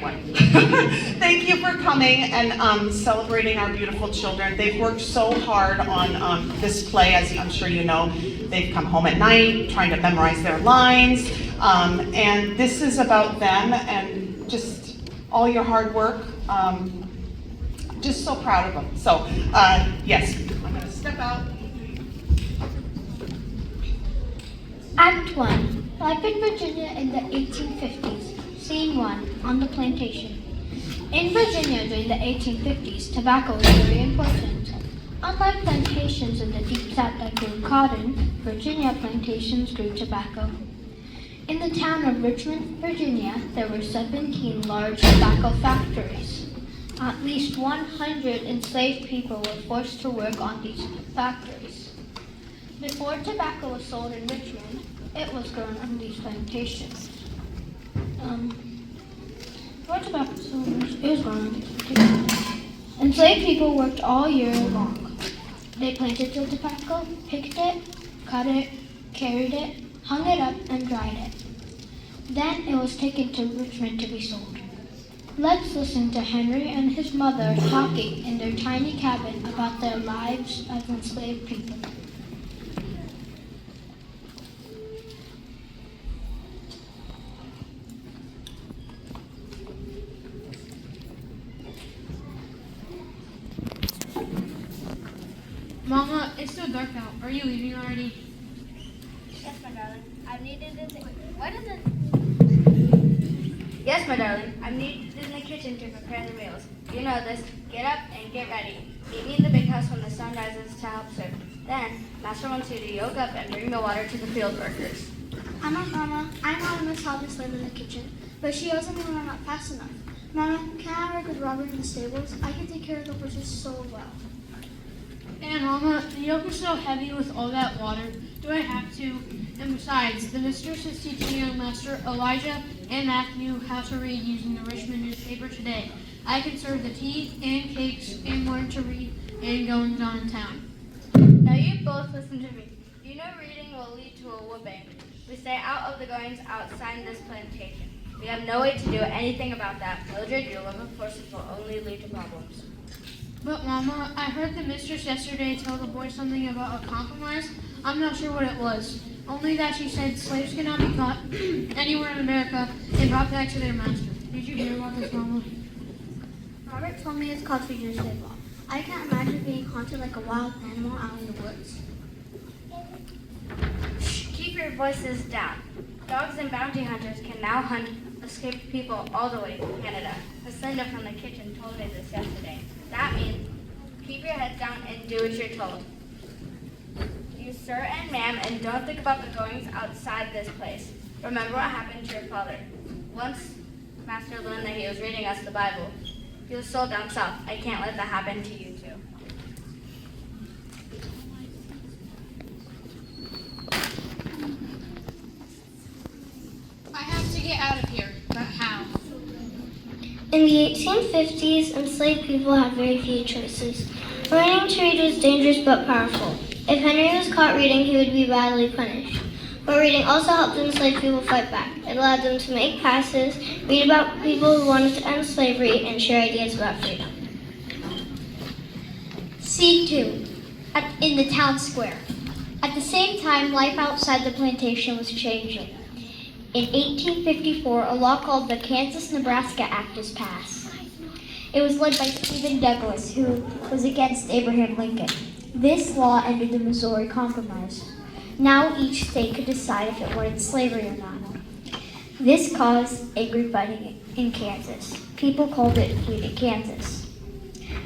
great one. Thank you for coming and celebrating our beautiful children. They've worked so hard on this play, as I'm sure you know. They've come home at night trying to memorize their lines, and this is about them and just all your hard work. Just so proud of them. So, yes, I'm going to step out. Act 1. Life in Virginia in the 1850s. Scene 1. On the plantation. In Virginia during the 1850s, tobacco was very important. Unlike plantations in the deep south that grew cotton, Virginia plantations grew tobacco. In the town of Richmond, Virginia, there were 17 large tobacco factories. At least 100 enslaved people were forced to work on these factories. Before tobacco was sold in Richmond, it was grown on these plantations. Before tobacco was sold in Richmond, it was grown on these plantations. Enslaved people worked all year long. They planted the tobacco, picked it, cut it, carried it, hung it up, and dried it. Then it was taken to Richmond to be sold. Let's listen to Henry and his mother talking in their tiny cabin about their lives as enslaved people. Mama, it's so dark out. Are you leaving already? Yes, my darling. I'm needed in the... What is it? Yes, my darling. I'm needed in the kitchen to prepare the meals. You know this. Get up and get ready. Meet me in the big house when the sun rises to help serve. Then, Master wants you to yoke up and bring the water to the field workers. Mama. I know Miss Hollis live in the kitchen, but she doesn't even run up fast enough. Mama, can I work with Robert in the stables? I can take care of the horses so well. And Mama, the yoke is so heavy with all that water. Do I have to? And besides, the mistress is teaching young Master Elijah and Matthew how to read using the Richmond newspaper today. I can serve the tea and cakes and learn to read and goings on in town. Now you both listen to me. You know reading will lead to a whooping. We stay out of the goings outside this plantation. We have no way to do anything about that. Mildred, your love of forces will only lead to problems. But Mama, I heard the mistress yesterday tell the boys something about a compromise. I'm not sure what it was. Only that she said slaves cannot be caught anywhere in America and brought back to their master. Did you hear about this, Mama? Robert told me it's called fugitive law. I can't imagine being haunted like a wild animal out in the woods. Shh, keep your voices down. Dogs and bounty hunters can now hunt escaped people all the way to Canada. Lucinda from the kitchen told me this yesterday. That means keep your heads down and do what you're told. You sir and ma'am, and don't think about the goings outside this place. Remember what happened to your father. Once Master learned that he was reading us the Bible. He was sold down south. I can't let that happen to you too. I have to get out of here, but how? In the 1850s, enslaved people had very few choices. Learning to read was dangerous but powerful. If Henry was caught reading, he would be badly punished. But reading also helped enslaved people fight back. It allowed them to make passes, read about people who wanted to end slavery, and share ideas about freedom. Scene 2. In the town square. At the same time, life outside the plantation was changing. In 1854, a law called the Kansas-Nebraska Act was passed. It was led by Stephen Douglas, who was against Abraham Lincoln. This law ended the Missouri Compromise. Now each state could decide if it wanted slavery or not. This caused angry fighting in Kansas. People called it Freedom Kansas.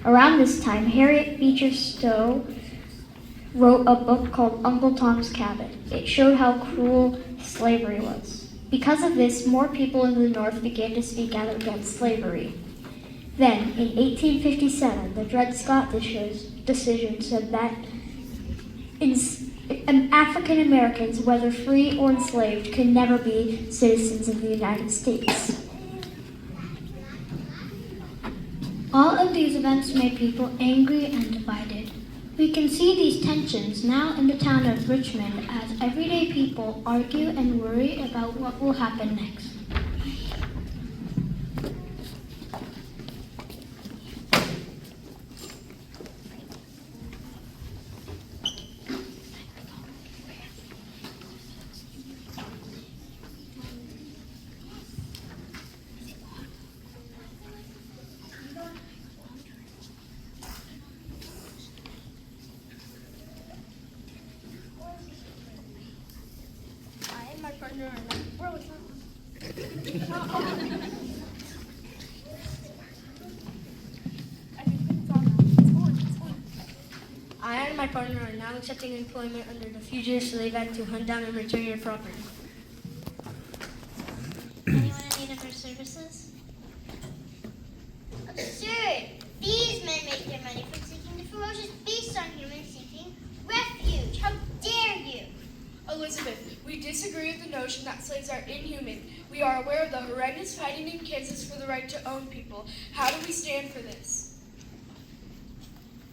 Around this time, Harriet Beecher Stowe wrote a book called Uncle Tom's Cabin. It showed how cruel slavery was. Because of this, more people in the North began to speak out against slavery. Then, in 1857, the Dred Scott decision said that African Americans, whether free or enslaved, could never be citizens of the United States. All of these events made people angry and divided. We can see these tensions now in the town of Richmond as everyday people argue and worry about what will happen next. partner are now. Bro, it's not. I and my partner are now accepting employment under the Fugitive Slave Act to hunt down and return your property. Anyone in need of our services? Absurd! These men make their money from seeking the ferocious beasts on humans seeking refuge. How dare you! Elizabeth, we disagree with the notion that slaves are inhuman. We are aware of the horrendous fighting in Kansas for the right to own people. How do we stand for this?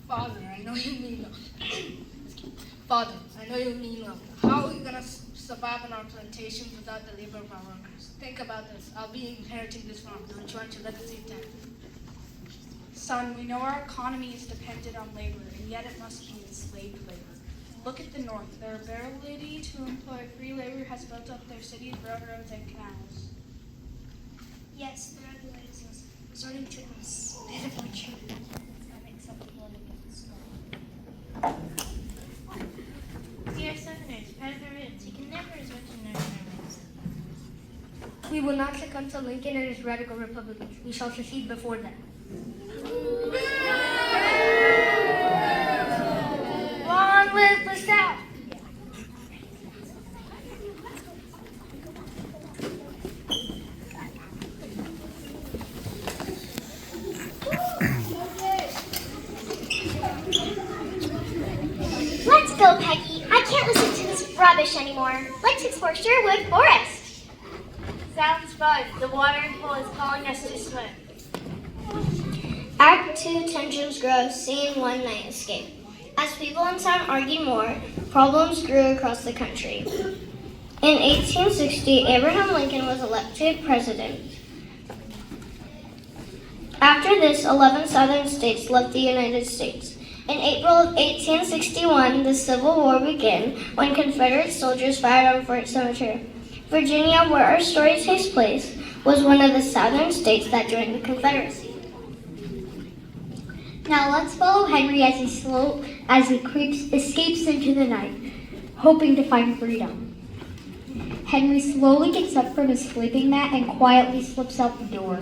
Father, I know you mean well. Father, I know you mean well. How are we going to survive on our plantations without the labor of our workers? Think about this. I'll be inheriting this farm. Don't you want your legacy intact? Son, we know our economy is dependent on labor, and yet it must be enslaved labor. Look at the North. Their ability to employ free labor has built up their cities, railroads, and canals. Yes, the regulators resorting to this pitiful treatment is unacceptable against law. We are Southerners, proud of our roots. We can never resort to Northerners. We will not succumb to Lincoln and his radical Republicans. We shall secede before them. Long live the South! Let's go, Peggy. I can't listen to this rubbish anymore. Let's explore Sherwood Forest. Sounds fun. The watering hole is calling us to swim. Act 2 tensions grow, scene 1 night escape. As people in town argued more, problems grew across the country. In 1860, Abraham Lincoln was elected president. After this, 11 southern states left the United States. In April of 1861, the Civil War began when Confederate soldiers fired on Fort Sumter. Virginia, where our story takes place, was one of the southern states that joined the Confederacy. Now let's follow Henry as he escapes into the night, hoping to find freedom. Henry slowly gets up from his sleeping mat and quietly slips out the door.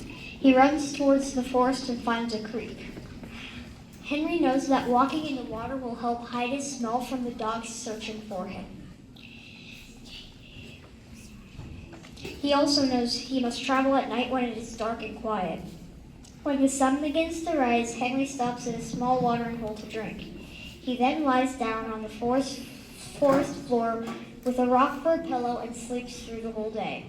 He runs towards the forest and finds a creek. Henry knows that walking in the water will help hide his smell from the dogs searching for him. He also knows he must travel at night when it is dark and quiet. When the sun begins to rise, Henry stops at a small watering hole to drink. He then lies down on the forest floor with a rock for a pillow and sleeps through the whole day.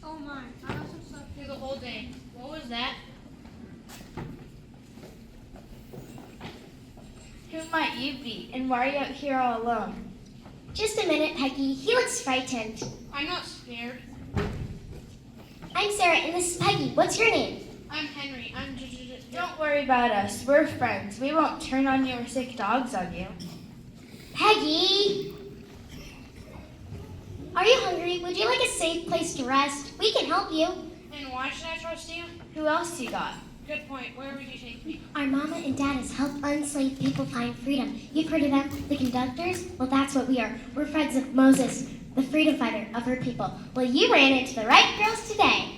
Oh my, I also slept through the whole day. What was that? Who might you be? And why are you out here all alone? Just a minute, Peggy. He looks frightened. I'm not scared. I'm Sarah, and this is Peggy. What's your name? I'm Henry. Don't worry about us. We're friends. We won't turn on your sick dogs on you. Peggy! Are you hungry? Would you like a safe place to rest? We can help you. And why should I trust you? Who else you got? Good point. Where would you take me? Our mama and dad has helped enslaved people find freedom. You've heard of them, the conductors? Well, that's what we are. We're friends of Moses, the freedom fighter of her people. Well, you ran into the right girls today.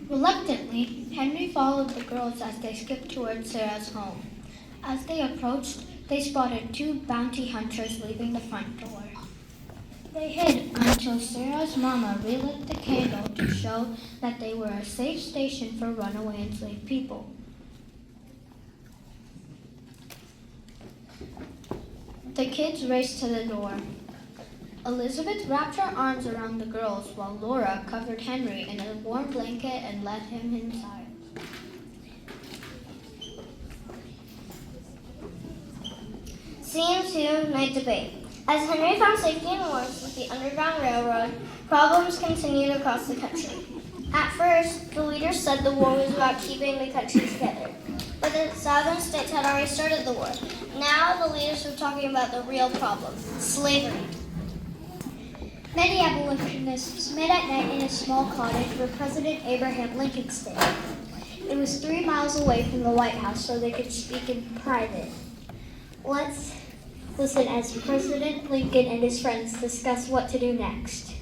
Reluctantly, Henry followed the girls as they skipped towards Sarah's home. As they approached, they spotted 2 bounty hunters leaving the front door. They hid until Sarah's mama relit the candle to show that they were a safe station for runaway enslaved people. The kids raced to the door. Elizabeth wrapped her arms around the girls while Laura covered Henry in a warm blanket and led him inside. Scene 2, night debate. As Henry found safety and warmth with the Underground Railroad, problems continued across the country. At first, the leaders said the war was about keeping the country together, but the southern states had already started the war. Now the leaders were talking about the real problem, slavery. Many abolitionists met at night in a small cottage where President Abraham Lincoln stayed. It was 3 miles away from the White House, so they could speak in private. Let's Listen as President Lincoln and his friends discuss what to do next.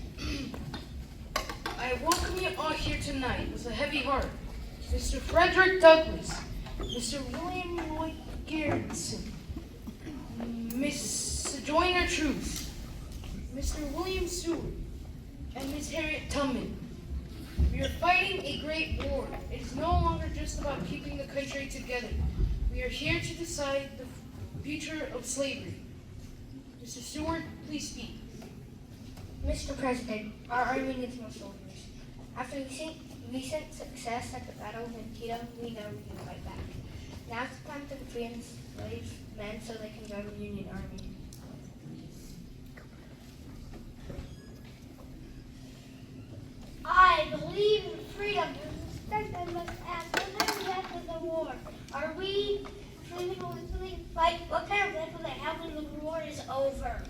I welcome you all here tonight with a heavy heart. Mr. Frederick Douglass, Mr. William Lloyd Garrison, Miss Joyner Truth, Mr. William Seward, and Miss Harriet Tubman. We are fighting a great war. It is no longer just about keeping the country together. We are here to decide the future of slavery. Mr. Seward, please speak. Mr. President, our army needs more soldiers. After recent success at the Battle of Antietam, we know we can fight back. Now's the time to free enslaved men so they can join the Union Army. I believe in freedom and respect them after the war. Are we truly going to fight? What kind of life will they have when the war is over?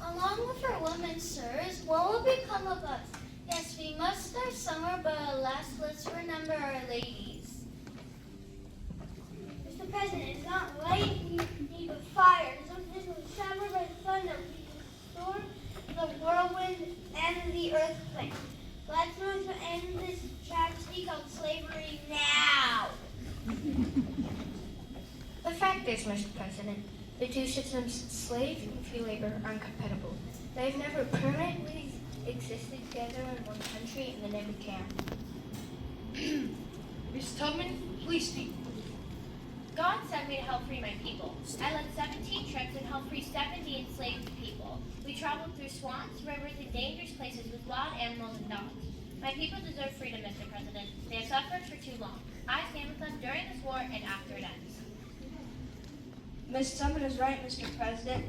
Along with our women, sirs, what will become of us? Yes, we must start somewhere, but alas, let's remember our ladies. Mr. President, it's not light we need but fire. Something will shower by the thunder, the storm, the whirlwind, and the earthquake. Let's move to end this tragedy called slavery now. The fact is, Mr. President, the two systems, slave and free labor, are incompatible. They've never permanently existed together in one country, and they never can. Miss Tubman, please speak. God sent me to help free my people. I led 17 trips and helped free 70 enslaved people. We traveled through swamps, rivers, and dangerous places with wild animals and dogs. My people deserve freedom, Mr. President. They have suffered for too long. I stand with them during this war and after it ends. Ms. Tubman is right, Mr. President.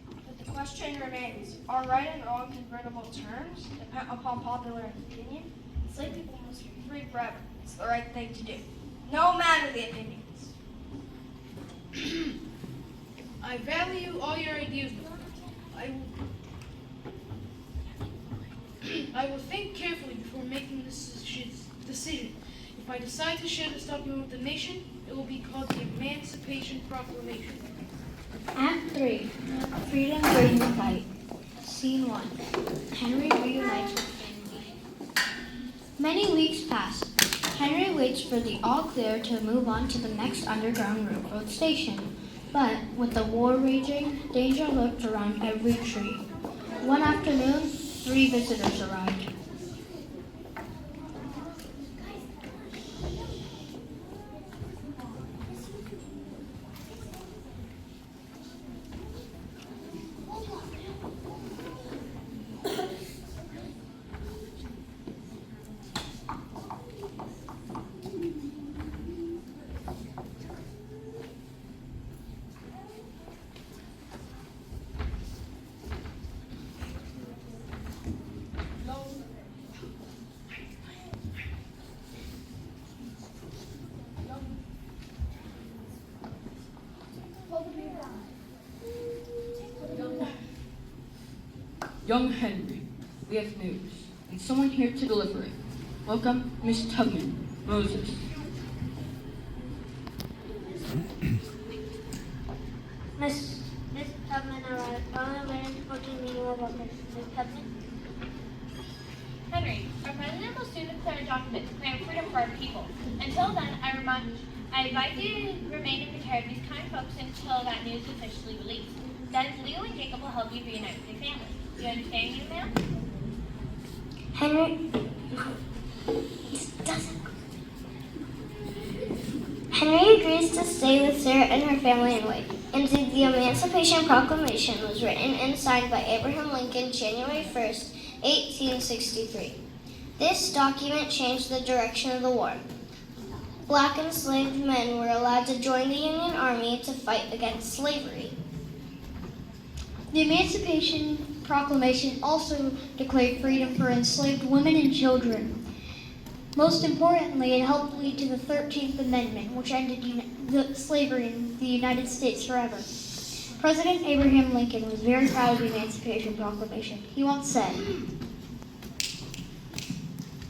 But the question remains, are right and wrong convertible terms depend upon popular opinion? Enslaved people must be free forever. It's the right thing to do, no matter the opinions. I value all your ideas. I will think carefully before making this decision. If I decide to share this document with the nation, it will be called the Emancipation Proclamation. Act 3. Freedom during the fight. Scene 1. Henry reunites with family. Many weeks pass. Henry waits for the all clear to move on to the next Underground Railroad station. But with the war raging, danger lurked around every tree. One afternoon, 3 visitors arrived. Young Henry, we have news, and someone here to deliver it. Welcome, Miss Tubman, Moses. Miss Tubman arrived. Only waiting to go to the meeting about Miss Tubman. Henry, our president will soon declare a document declaring freedom for our people. Until then, I advise you to remain in the care of these kind folks until that news is officially released. Then Leo and Jacob will help you reunite with your family. Do you understand, you ma'am? Henry agrees to stay with Sarah and her family and wait. Indeed, the Emancipation Proclamation was written and signed by Abraham Lincoln January 1st, 1863. This document changed the direction of the war. Black enslaved men were allowed to join the Union Army to fight against slavery. The Emancipation Proclamation also declared freedom for enslaved women and children. Most importantly, it helped lead to the 13th Amendment, which ended slavery in the United States forever. President Abraham Lincoln was very proud of the Emancipation Proclamation. He once said,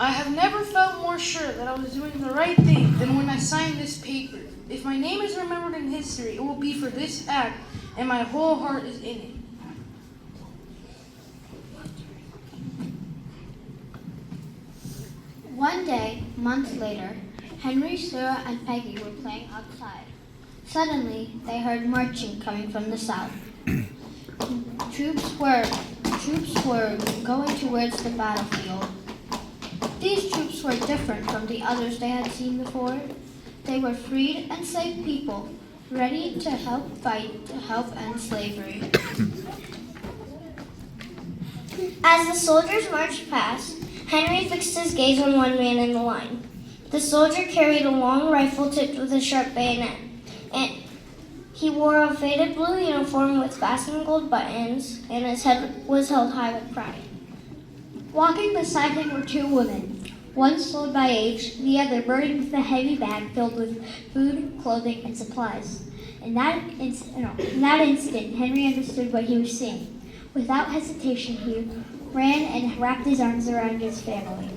I have never felt more sure that I was doing the right thing than when I signed this paper. If my name is remembered in history, it will be for this act, and my whole heart is in it. One day, months later, Henry, Sarah, and Peggy were playing outside. Suddenly, they heard marching coming from the south. Troops were going towards the battlefield. These troops were different from the others they had seen before. They were freed and saved people, ready to help fight to help end slavery. As the soldiers marched past, Henry fixed his gaze on one man in the line. The soldier carried a long rifle tipped with a sharp bayonet, and he wore a faded blue uniform with fastened gold buttons, and his head was held high with pride. Walking beside him were two women, one slowed by age, the other burdened with a heavy bag filled with food, clothing, and supplies. In that instant, Henry understood what he was seeing. Without hesitation, he ran and wrapped his arms around his family.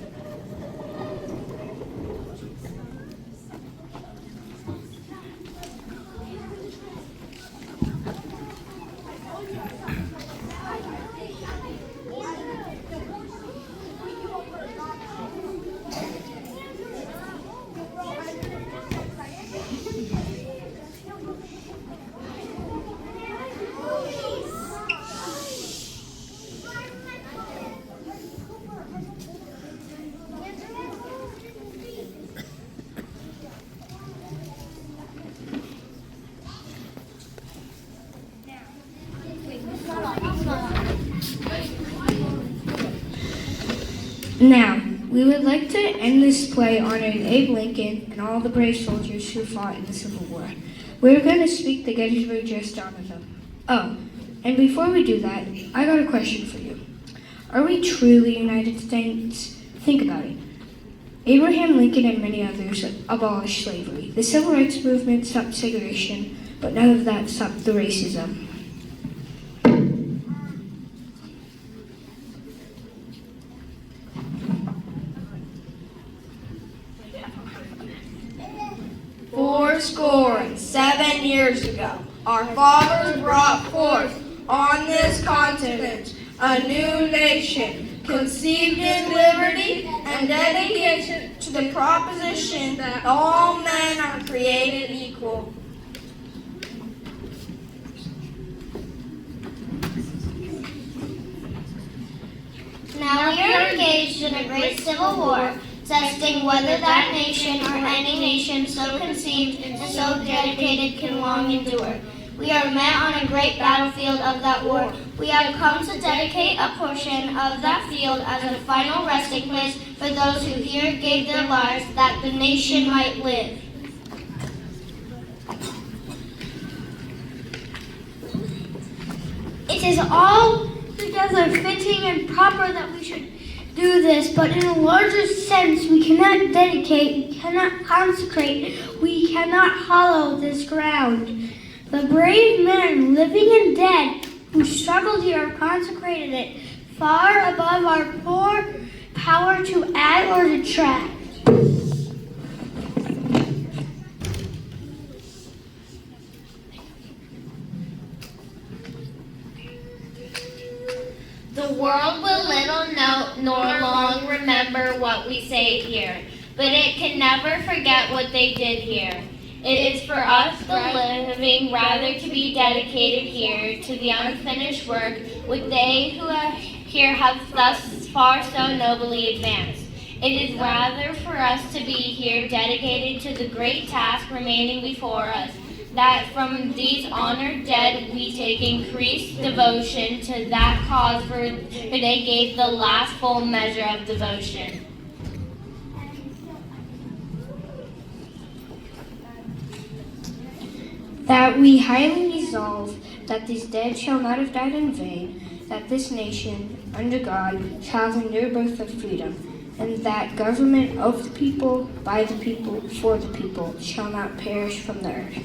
Now, we would like to end this play honoring Abe Lincoln and all the brave soldiers who fought in the Civil War. We're going to speak the Gettysburg Address down with them. Oh, and before we do that, I got a question for you. Are we truly United States? Think about it. Abraham Lincoln and many others abolished slavery. The Civil Rights Movement stopped segregation, but none of that stopped the racism. Fourscore and 7 years ago, our fathers brought forth on this continent a new nation, conceived in liberty and dedicated to the proposition that all men are created equal. Now we are engaged in a great civil war, testing whether that nation or any nation so conceived and so dedicated can long endure. We are met on a great battlefield of that war. We have come to dedicate a portion of that field as a final resting place for those who here gave their lives that the nation might live. It is altogether fitting and proper that we should do this, but in a larger sense, we cannot dedicate, we cannot consecrate, we cannot hallow this ground. The brave men, living and dead, who struggled here have consecrated it far above our poor power to add or detract. The world will little note nor long remember what we say here, but it can never forget what they did here. It is for us, the living, rather to be dedicated here to the unfinished work which they who here have thus far so nobly advanced. It is rather for us to be here dedicated to the great task remaining before us, that from these honored dead we take increased devotion to that cause for they gave the last full measure of devotion. That we highly resolve that these dead shall not have died in vain, that this nation, under God, shall have a new birth of freedom, and that government of the people, by the people, for the people, shall not perish from the earth.